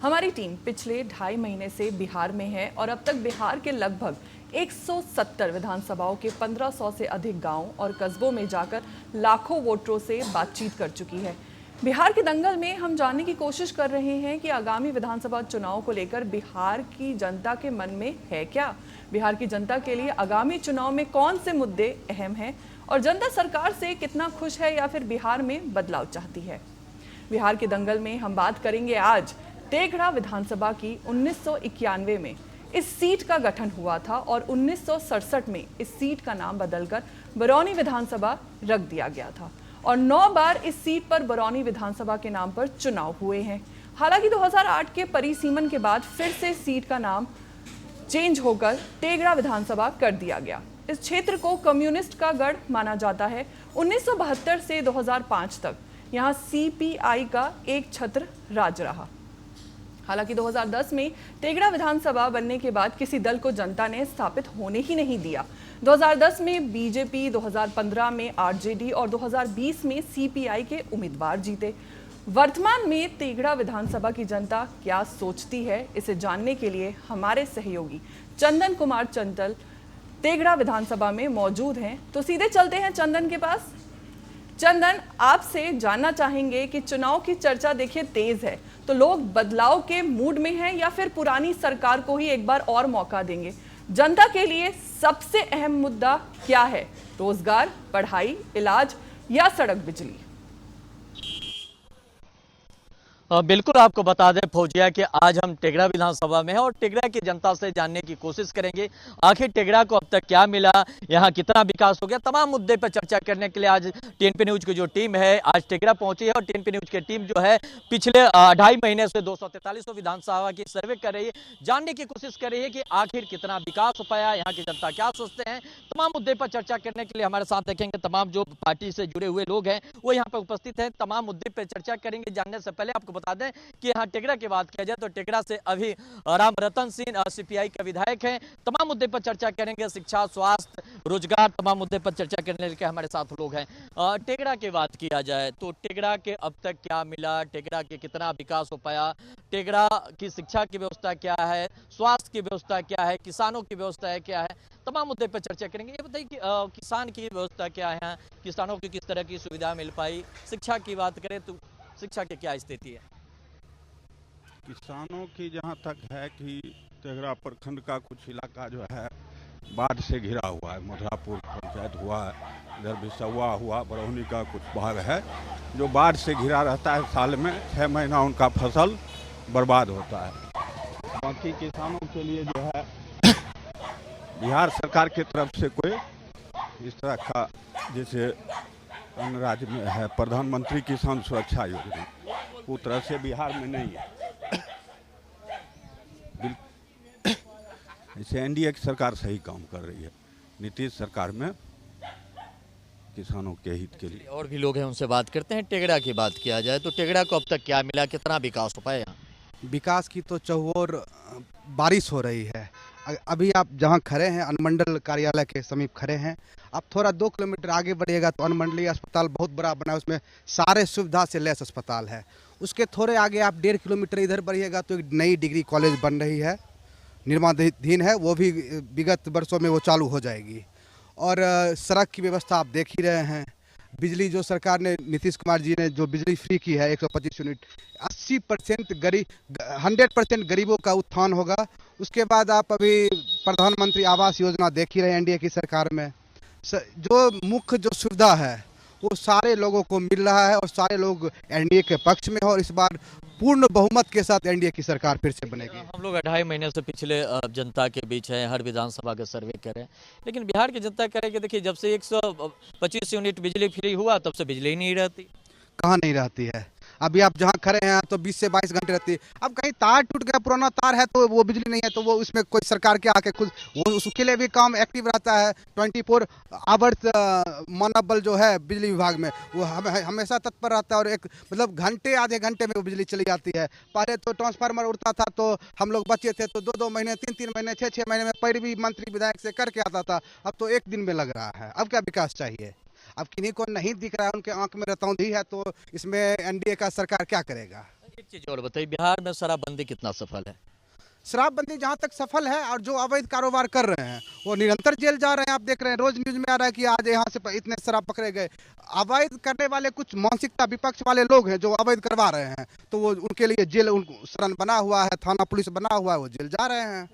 हमारी टीम पिछले 2.5 महीने से बिहार में है और अब तक बिहार के लगभग 170 विधानसभाओं के 1500 से अधिक गांवों और कस्बों में जाकर लाखों वोटरों से बातचीत कर चुकी है। बिहार के दंगल में हम जानने की कोशिश कर रहे हैं कि आगामी विधानसभा चुनाव को लेकर बिहार की जनता के मन में है क्या। बिहार की जनता के लिए आगामी चुनाव में कौन से मुद्दे अहम हैं और जनता सरकार से कितना खुश है या फिर बिहार में बदलाव चाहती है। बिहार के दंगल में हम बात करेंगे आज तेघड़ा विधानसभा की 1991 में इस सीट का गठन हुआ था और 1967 में इस सीट का नाम बदलकर बरौनी विधानसभा रख दिया गया था और 9 बार इस सीट पर बरौनी विधानसभा के नाम पर चुनाव हुए हैं। हालांकि 2008 के परिसीमन के बाद फिर से सीट का नाम चेंज होकर तेघड़ा विधानसभा कर दिया गया। इस क्षेत्र को कम्युनिस्ट का गढ़ माना जाता है। 1972 से 2005 तक यहाँ सीपीआई का एक छत्र राज रहा। हालांकि 2010 में तेघड़ा विधानसभा बनने के बाद किसी दल को जनता ने स्थापित होने ही नहीं दिया। 2010 में बीजेपी, 2015 में आरजेडी और 2020 में सीपीआई के उम्मीदवार जीते। वर्तमान में तेघड़ा विधानसभा की जनता क्या सोचती है, इसे जानने के लिए हमारे सहयोगी चंदन कुमार चंचल तेघड़ा विधानसभा में मौजूद हैं। तो सीधे चलते हैं चंदन के पास। चंदन, आपसे जानना चाहेंगे कि चुनाव की चर्चा देखिए तेज है, तो लोग बदलाव के मूड में हैं या फिर पुरानी सरकार को ही एक बार और मौका देंगे। जनता के लिए सबसे अहम मुद्दा क्या है? रोजगार, पढ़ाई, इलाज या सड़क, बिजली? बिल्कुल आपको बता दें फौजिया कि आज हम तेघड़ा विधानसभा में हैं और तेघड़ा की जनता से जानने की कोशिश करेंगे आखिर तेघड़ा को अब तक क्या मिला, यहाँ कितना विकास हो गया। तमाम मुद्दे पर चर्चा करने के लिए आज टीएनपी न्यूज की जो टीम है आज तेघड़ा पहुंची है और टीएनपी न्यूज की टीम जो है पिछले 2.5 महीने से 243 विधानसभा की सर्वे कर रही है, जानने की कोशिश कर रही है कि आखिर कितना विकास हो पाया, यहाँ की जनता क्या सोचते हैं। तमाम मुद्दे पर चर्चा करने के लिए हमारे साथ देखेंगे तमाम जो पार्टी से जुड़े हुए लोग हैं वो यहाँ पर उपस्थित हैं। तमाम मुद्दे पर चर्चा करेंगे। जानने से पहले आपको बता दें कि यहाँ तेघड़ा की बात किया जाए तो तेघड़ा से अभी राम रतन सिंह सीपीआई के विधायक हैं। तमाम मुद्दे पर चर्चा करेंगे, शिक्षा, स्वास्थ्य, रोजगार, तमाम मुद्दे पर चर्चा करने के हमारे साथ लोग हैं। तेघड़ा की बात किया जाए तो तेघड़ा के अब तक क्या मिला, तेघड़ा के कितना विकास हो पाया, तेघड़ा की शिक्षा की व्यवस्था क्या है, स्वास्थ्य की व्यवस्था क्या है, किसानों की व्यवस्था है क्या है, तमाम मुद्दे पर चर्चा करेंगे। ये बताइए कि किसान की व्यवस्था क्या है, किसानों को किस तरह की सुविधा मिल पाई, शिक्षा की बात करें तो शिक्षा की क्या स्थिति है? किसानों की जहां तक है कि तेघड़ा प्रखंड का कुछ इलाका जो है बाढ़ से घिरा हुआ है। मधुरापुर पंचायत हुआ, इधर बिसौआ हुआ, बरौनी का कुछ भाग है जो बाढ़ से घिरा रहता है। साल में 6 महीना उनका फसल बर्बाद होता है। बाकी किसानों के लिए जो है बिहार सरकार की तरफ से कोई इस तरह का जैसे अन्य राज्य में है प्रधानमंत्री किसान सुरक्षा योजना, वो तरह से बिहार में नहीं है। इसे एनडीए की सरकार सही काम कर रही है। नीतीश सरकार में किसानों के हित के लिए। और भी लोग हैं, उनसे बात करते हैं। तेघड़ा की बात किया जाए तो तेघड़ा को अब तक क्या मिला, कितना विकास हो पाया यहाँ? विकास की तो चहुओर बारिश हो रही है। अभी आप जहां खड़े हैं अनुमंडल कार्यालय के समीप खड़े हैं, आप थोड़ा 2 किलोमीटर आगे बढ़िएगा तो अनुमंडलीय अस्पताल बहुत बड़ा बना है, उसमें सारे सुविधा से लैस अस्पताल है। उसके थोड़े आगे आप 1.5 किलोमीटर इधर बढ़िएगा तो एक नई डिग्री कॉलेज बन रही है, निर्माणाधीन है, वो भी विगत वर्षों में वो चालू हो जाएगी। और सड़क की व्यवस्था आप देख ही रहे हैं। बिजली जो सरकार ने, नीतीश कुमार जी ने जो बिजली फ्री की है 125 यूनिट, 80% गरीब 100% गरीबों का उत्थान होगा। उसके बाद आप अभी प्रधानमंत्री आवास योजना देख ही रहे हैं एनडीए की सरकार में। जो मुख्य जो सुविधा है वो सारे लोगों को मिल रहा है और सारे लोग एनडीए के पक्ष में हैं और इस बार पूर्ण बहुमत के साथ एनडीए की सरकार फिर से बनेगी। हम लोग 2.5 महीने से पिछले जनता के बीच हैं, हर विधानसभा का सर्वे करें, लेकिन बिहार की जनता कह रही है कि देखिए जब से 125 यूनिट बिजली फ्री हुआ तब से बिजली नहीं रहती। कहाँ नहीं रहती है? अभी आप जहाँ खड़े हैं तो 20 से 22 घंटे रहती है। अब कहीं तार टूट गया, पुराना तार है तो वो बिजली नहीं है तो वो उसमें कोई सरकार के आके खुद वो उसके लिए भी काम एक्टिव रहता है। 24 आवर्स मनोबल जो है बिजली विभाग में वो हमेशा तत्पर रहता है और एक मतलब घंटे आधे घंटे में वो बिजली चली जाती है। पहले तो ट्रांसफार्मर उड़ता था तो हम लोग बचे थे तो 2-2 महीने 3-3 महीने 6-6 महीने में पैरवी मंत्री विधायक से करके आता था। अब तो 1 दिन में लग रहा है। अब क्या विकास चाहिए? अब किन्हीं को नहीं दिख रहा है, उनके आंख में रतौंधी है, तो इसमें एनडीए का सरकार क्या करेगा? एक चीज और बताइए, बिहार में शराबबंदी कितना सफल है? शराबबंदी जहाँ तक सफल है, और जो अवैध कारोबार कर रहे हैं वो निरंतर जेल जा रहे हैं। आप देख रहे हैं, रोज न्यूज में आ रहा है कि आज यहाँ से इतने शराब पकड़े गए। अवैध करने वाले कुछ मानसिकता विपक्ष वाले लोग हैं जो अवैध करवा रहे हैं, तो वो उनके लिए जेल शरण बना हुआ है, थाना पुलिस बना हुआ है, वो जेल जा रहे हैं।